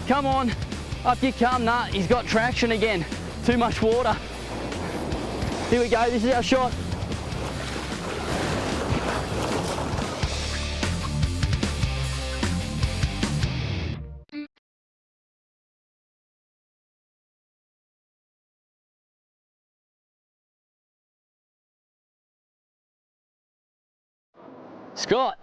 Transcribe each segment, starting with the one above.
Come on, up you come. Nah, he's got traction again. Too much water. Here we go, this is our shot. Scott.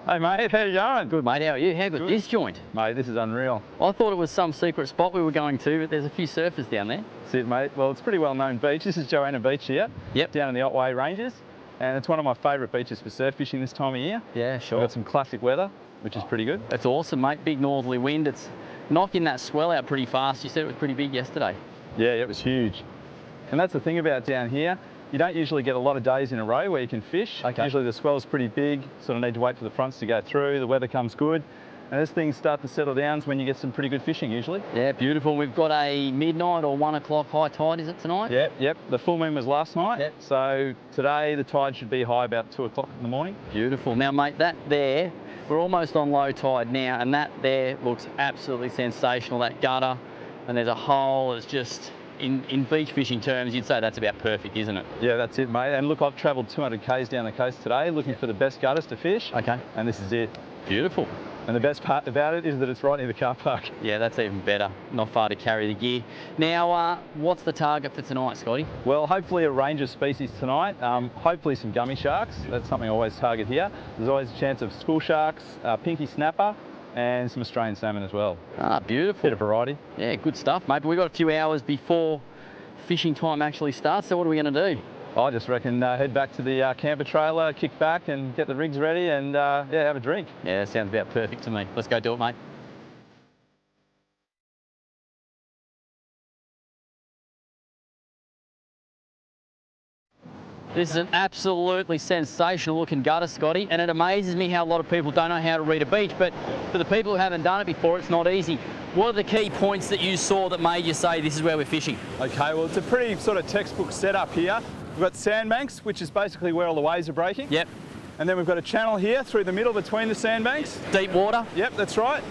Hey mate, how you going? Good mate, how are you? How good this joint? Mate, this is unreal. I thought it was some secret spot we were going to, but there's a few surfers down there. That's it mate. Well, it's a pretty well known beach. This is Joanna Beach here. Yep. Down in the Otway Ranges. And it's one of my favourite beaches for surf fishing this time of year. Yeah, sure. We've got some classic weather, which is pretty good. That's awesome mate, big northerly wind. It's knocking that swell out pretty fast. You said it was pretty big yesterday. Yeah, it was huge. And that's the thing about down here. You don't usually get a lot of days in a row where you can fish. Okay. Usually the swell's pretty big, sort of need to wait for the fronts to go through, the weather comes good. And as things start to settle down is when you get some pretty good fishing usually. Yeah, beautiful. We've got a midnight or 1 o'clock high tide, is it tonight? Yep. The full moon was last night. Yep. So today the tide should be high about 2 o'clock in the morning. Beautiful. Now mate, that there, we're almost on low tide now, and that there looks absolutely sensational, that gutter. And there's a hole that's just, in beach fishing terms, you'd say that's about perfect, isn't it? Yeah, that's it, mate. And look, I've travelled 200 k's down the coast today looking for the best gutters to fish. Okay. And this is it. Beautiful. And the best part about it is that it's right near the car park. Yeah, that's even better. Not far to carry the gear. Now, what's the target for tonight, Scotty? Well, hopefully a range of species tonight. Hopefully some gummy sharks. That's something I always target here. There's always a chance of school sharks, pinky snapper, and some Australian salmon as well. Ah, beautiful. Bit of variety. Yeah, good stuff, mate. But we've got a few hours before fishing time actually starts, so what are we going to do? I just reckon head back to the camper trailer, kick back and get the rigs ready and yeah, have a drink. Yeah, that sounds about perfect to me. Let's go do it, mate. This is an absolutely sensational looking gutter, Scotty, and it amazes me how a lot of people don't know how to read a beach, but for the people who haven't done it before, it's not easy. What are the key points that you saw that made you say this is where we're fishing? Okay, well it's a pretty sort of textbook setup here. We've got sandbanks, which is basically where all the waves are breaking. Yep. And then we've got a channel here through the middle between the sandbanks. Deep water? Yep, that's right.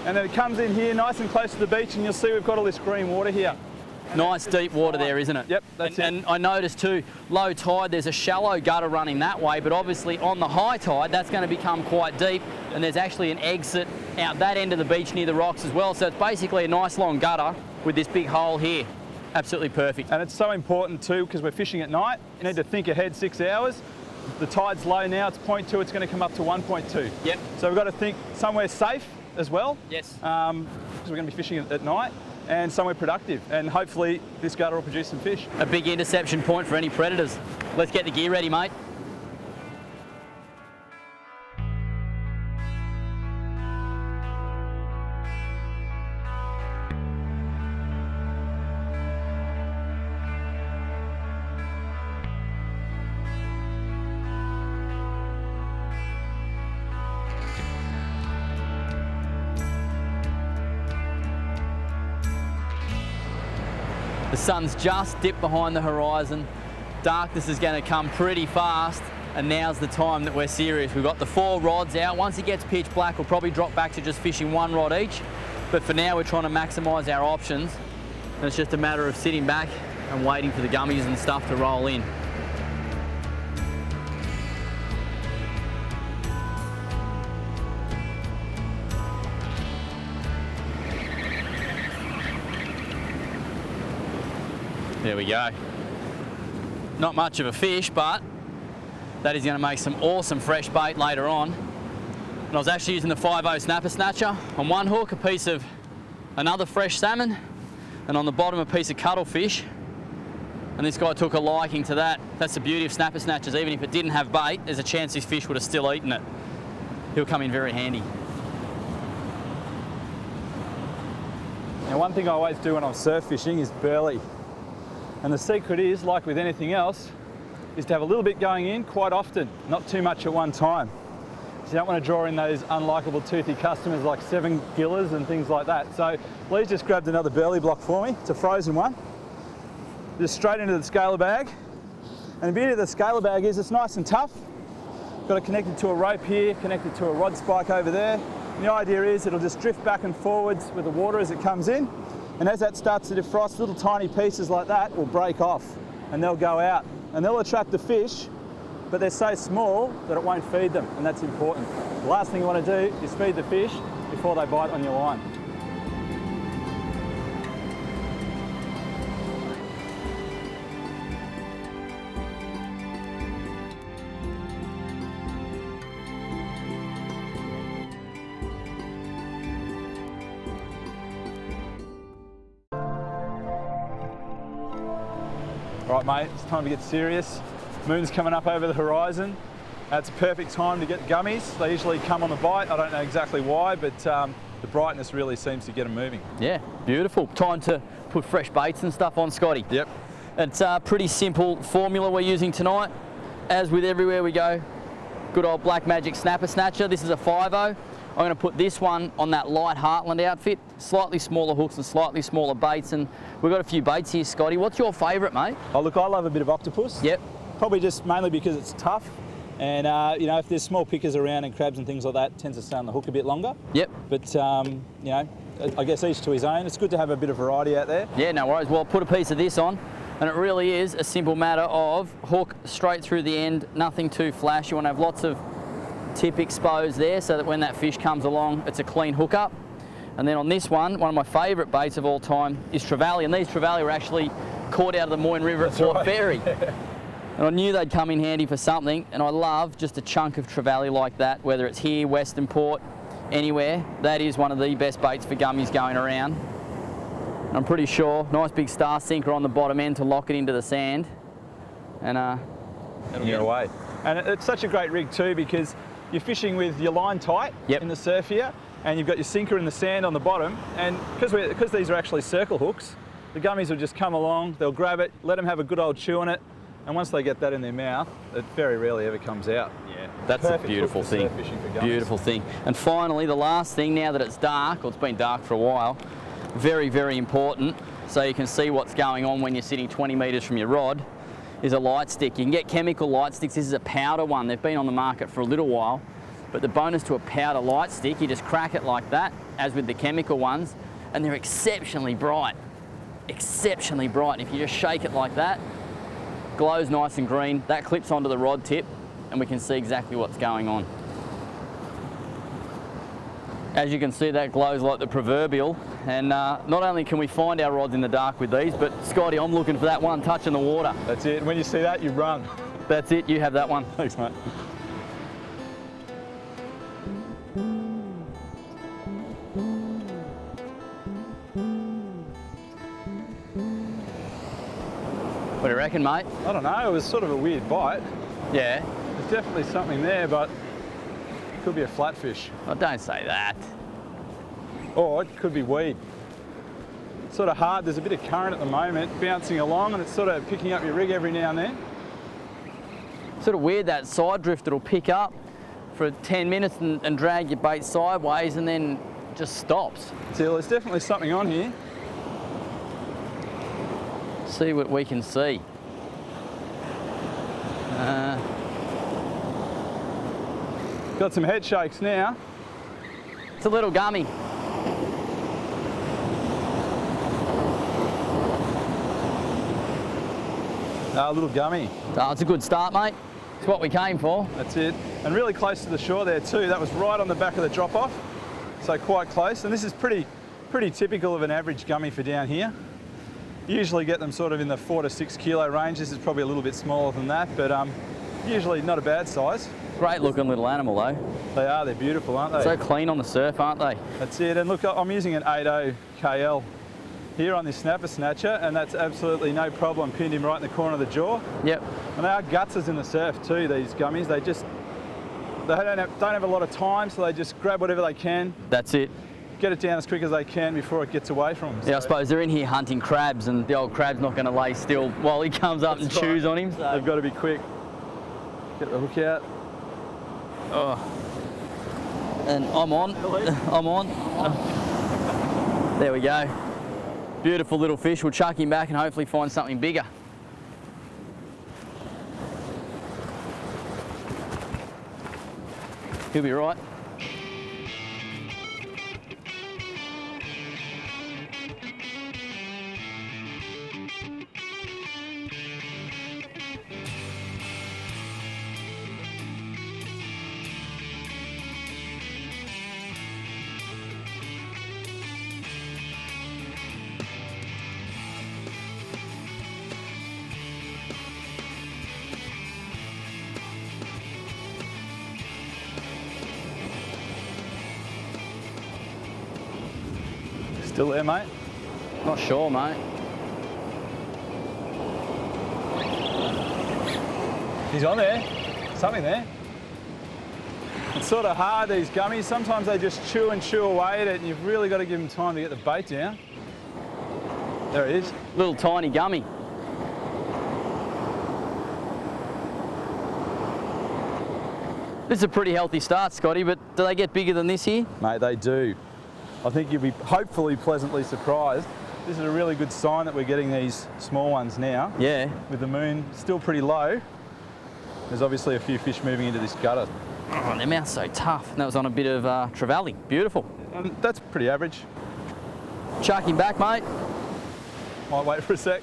And then it comes in here nice and close to the beach and you'll see we've got all this green water here. Nice deep water there, isn't it? Yep, that's it. And I noticed too, low tide, there's a shallow gutter running that way, but obviously on the high tide, that's going to become quite deep, and there's actually an exit out that end of the beach near the rocks as well. So it's basically a nice long gutter with this big hole here. Absolutely perfect. And it's so important too, because we're fishing at night. You need to think ahead 6 hours. The tide's low now, it's 0.2, it's going to come up to 1.2. Yep. So we've got to think somewhere safe as well. Yes. Because we're going to be fishing at night. And somewhere productive, and hopefully this gutter will produce some fish. A big interception point for any predators. Let's get the gear ready, mate. The sun's just dipped behind the horizon. Darkness is going to come pretty fast, and now's the time that we're serious. We've got the 4 rods out. Once it gets pitch black, we'll probably drop back to just fishing 1 rod each. But for now, we're trying to maximise our options. And it's just a matter of sitting back and waiting for the gummies and stuff to roll in. There we go. Not much of a fish, but that is going to make some awesome fresh bait later on. And I was actually using the 5/0 snapper snatcher. On one hook, a piece of another fresh salmon, and on the bottom, a piece of cuttlefish. And this guy took a liking to that. That's the beauty of snapper snatchers. Even if it didn't have bait, there's a chance this fish would have still eaten it. He'll come in very handy. Now, one thing I always do when I'm surf fishing is berley. And the secret is, like with anything else, is to have a little bit going in quite often, not too much at one time. So you don't want to draw in those unlikable toothy customers like 7 gillers and things like that. So Lee's just grabbed another berley block for me. It's a frozen one. Just straight into the scaler bag. And the beauty of the scaler bag is it's nice and tough. Got it connected to a rope here, connected to a rod spike over there. And the idea is it'll just drift back and forwards with the water as it comes in. And as that starts to defrost, little tiny pieces like that will break off and they'll go out. And they'll attract the fish, but they're so small that it won't feed them, and that's important. The last thing you want to do is feed the fish before they bite on your line. Right, mate, it's time to get serious. Moon's coming up over the horizon. It's a perfect time to get gummies. They usually come on the bite. I don't know exactly why, but the brightness really seems to get them moving. Yeah, beautiful. Time to put fresh baits and stuff on, Scotty. Yep. It's a pretty simple formula we're using tonight. As with everywhere we go, good old Black Magic Snapper Snatcher. This is a 5.0. I'm going to put this one on that light Heartland outfit. Slightly smaller hooks and slightly smaller baits, and we've got a few baits here, Scotty. What's your favourite, mate? Oh, look, I love a bit of octopus. Yep. Probably just mainly because it's tough. And, you know, if there's small pickers around and crabs and things like that, it tends to stay on the hook a bit longer. Yep. But, you know, I guess each to his own. It's good to have a bit of variety out there. Yeah, no worries. Well, put a piece of this on, and it really is a simple matter of hook straight through the end, nothing too flash. You want to have lots of tip exposed there so that when that fish comes along, it's a clean hook up. And then on this one of my favourite baits of all time is trevally, and these trevally were actually caught out of the Moyne River at Port Fairy. And I knew they'd come in handy for something, and I love just a chunk of trevally like that, whether it's here, Western Port, anywhere. That is one of the best baits for gummies going around. And I'm pretty sure, nice big star sinker on the bottom end to lock it into the sand. And it'll get away. And it's such a great rig too, because you're fishing with your line tight in the surf here, and you've got your sinker in the sand on the bottom, and because these are actually circle hooks, the gummies will just come along, they'll grab it, let them have a good old chew on it, and once they get that in their mouth, it very rarely ever comes out. Yeah, that's a beautiful thing. Beautiful thing. And finally, the last thing, now that it's dark, or it's been dark for a while, very, very important, so you can see what's going on when you're sitting 20 metres from your rod, is a light stick. You can get chemical light sticks. This is a powder one. They've been on the market for a little while, but the bonus to a powder light stick, you just crack it like that, as with the chemical ones, and they're exceptionally bright. Exceptionally bright. And if you just shake it like that, glows nice and green. That clips onto the rod tip, and we can see exactly what's going on. As you can see, that glows like the proverbial. And not only can we find our rods in the dark with these, but Scotty, I'm looking for that one touching the water. That's it. When you see that, you run. That's it. You have that one. Thanks, mate. What do you reckon, mate? I don't know. It was sort of a weird bite. Yeah. There's definitely something there, but it could be a flatfish. Oh, don't say that. Or it could be weed. It's sort of hard. There's a bit of current at the moment bouncing along, and it's sort of picking up your rig every now and then. Sort of weird, that side drift. It'll pick up for 10 minutes and drag your bait sideways, and then just stops. So there's definitely something on here. See what we can see. Got some head shakes now. It's a little gummy. A little gummy. Oh, it's a good start, mate. It's what we came for. That's it. And really close to the shore there too. That was right on the back of the drop-off. So quite close. And this is pretty typical of an average gummy for down here. Usually get them sort of in the 4 to 6 kilo range. This is probably a little bit smaller than that, but usually not a bad size. Great looking little animal though. They are, they're beautiful, aren't they? So clean on the surf, aren't they? That's it. And look, I'm using an 8.0 KL here on this snapper snatcher, and that's absolutely no problem. Pinned him right in the corner of the jaw. Yep. And they are gutsers in the surf too, these gummies. They don't have a lot of time, so they just grab whatever they can. That's it. Get it down as quick as they can before it gets away from them. Yeah, so I suppose they're in here hunting crabs, and the old crab's not going to lay still while he comes up and chews on him. So. They've got to be quick. Get the hook out. Oh. And I'm on. I'm on. There we go. Beautiful little fish. We'll chuck him back and hopefully find something bigger. He'll be right. Still there, mate? Not sure, mate. He's on there. Something there. It's sort of hard, these gummies. Sometimes they just chew and chew away at it, and you've really got to give them time to get the bait down. There it is. Little tiny gummy. This is a pretty healthy start, Scotty, but do they get bigger than this here? Mate, they do. I think you'll be hopefully pleasantly surprised. This is a really good sign that we're getting these small ones now. Yeah. With the moon still pretty low, there's obviously a few fish moving into this gutter. Oh, their mouth's so tough. And that was on a bit of trevally. Beautiful. That's pretty average. Chuck him back, mate. Might wait for a sec.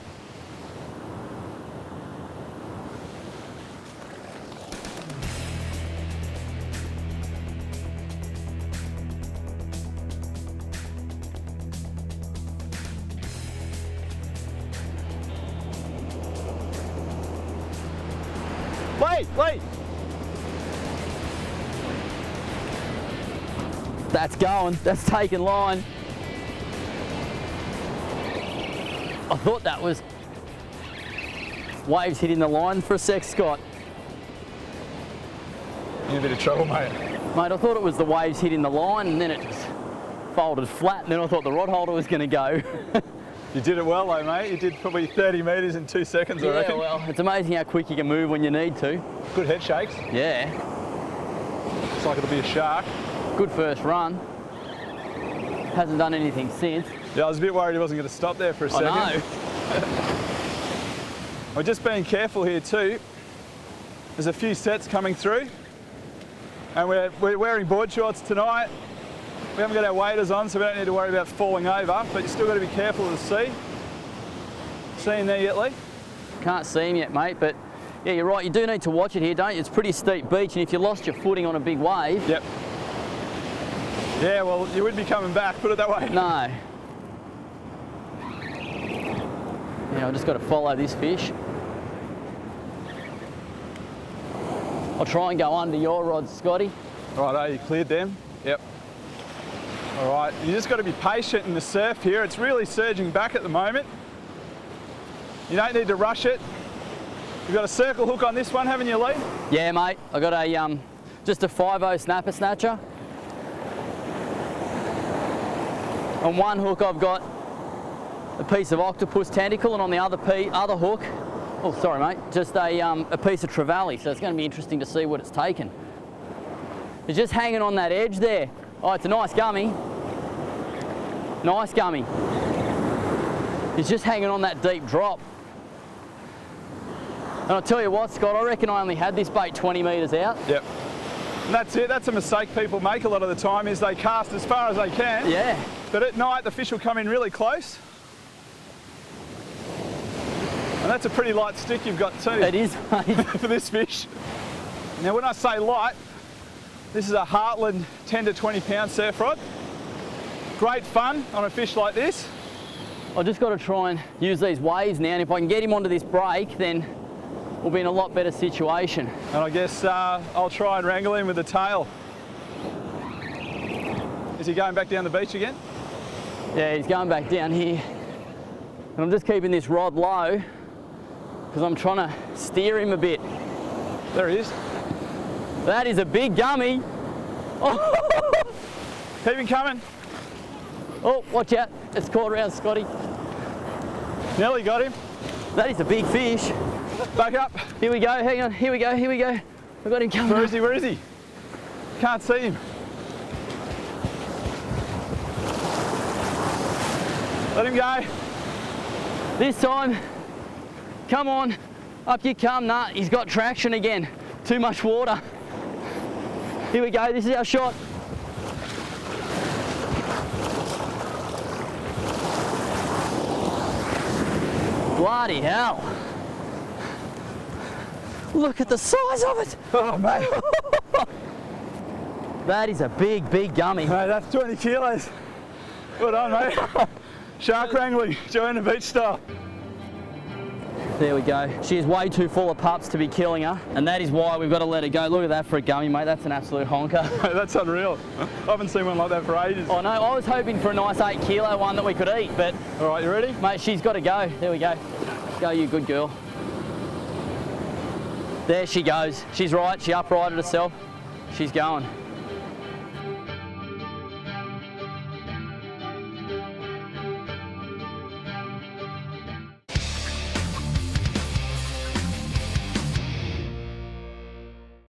Wait! That's going. That's taking line. I thought that was waves hitting the line for a sec, Scott. In a bit of trouble, mate. Mate, I thought it was the waves hitting the line and then it just folded flat and then I thought the rod holder was going to go. You did it well though, mate. You did probably 30 metres in 2 seconds, I reckon. Yeah, well, it's amazing how quick you can move when you need to. Good head shakes. Yeah. Looks like it'll be a shark. Good first run. Hasn't done anything since. Yeah, I was a bit worried he wasn't going to stop there for a second. I know. We're just being careful here too. There's a few sets coming through. And we're wearing board shorts tonight. We haven't got our waders on, so we don't need to worry about falling over, but you still got to be careful of the sea. See him there yet, Lee? Can't see him yet, mate, but yeah, you're right. You do need to watch it here, don't you? It's a pretty steep beach, and if you lost your footing on a big wave... Yep. Yeah, well, you wouldn't be coming back, put it that way. No. Yeah, I've just got to follow this fish. I'll try and go under your rods, Scotty. Right, you cleared them? Yep. All right, you just got to be patient in the surf here. It's really surging back at the moment. You don't need to rush it. You've got a circle hook on this one, haven't you, Lee? Yeah, mate. I got a just a 5/0 snapper snatcher. On one hook, I've got a piece of octopus tentacle, and on the other hook, oh sorry, mate, just a piece of trevally. So it's going to be interesting to see what it's taken. It's just hanging on that edge there. Oh, it's a nice gummy. Nice gummy. It's just hanging on that deep drop. And I'll tell you what, Scott, I reckon I only had this bait 20 metres out. Yep. And that's it. That's a mistake people make a lot of the time, is they cast as far as they can. Yeah. But at night, the fish will come in really close. And that's a pretty light stick you've got too. It is, mate. For this fish. Now, when I say light, this is a Heartland 10 to 20 pound surf rod. Great fun on a fish like this. I've just got to try and use these waves now, and if I can get him onto this break, then we'll be in a lot better situation. And I guess I'll try and wrangle him with the tail. Is he going back down the beach again? Yeah, he's going back down here. And I'm just keeping this rod low because I'm trying to steer him a bit. There he is. That is a big gummy. Oh. Keep him coming. Oh, watch out. It's caught around Scotty. Nearly got him. That is a big fish. Back up. Here we go, hang on. Here we go, here we go. I've got him coming. Where is he? Where is he? Can't see him. Let him go. This time, come on. Up you come. Nah, he's got traction again. Too much water. Here we go, this is our shot. Bloody hell. Look at the size of it. Oh, mate. That is a big, big gummy. Mate, that's 20 kilos. Good on, mate. Shark wrangling, join the beach style. There we go. She is way too full of pups to be killing her, and that is why we've got to let her go. Look at that for a gummy, mate. That's an absolute honker. That's unreal. I haven't seen one like that for ages. I know. I was hoping for a nice 8 kilo one that we could eat, but... All right, you ready? Mate, she's got to go. There we go. Go, you good girl. There she goes. She's right. She uprighted herself. She's going.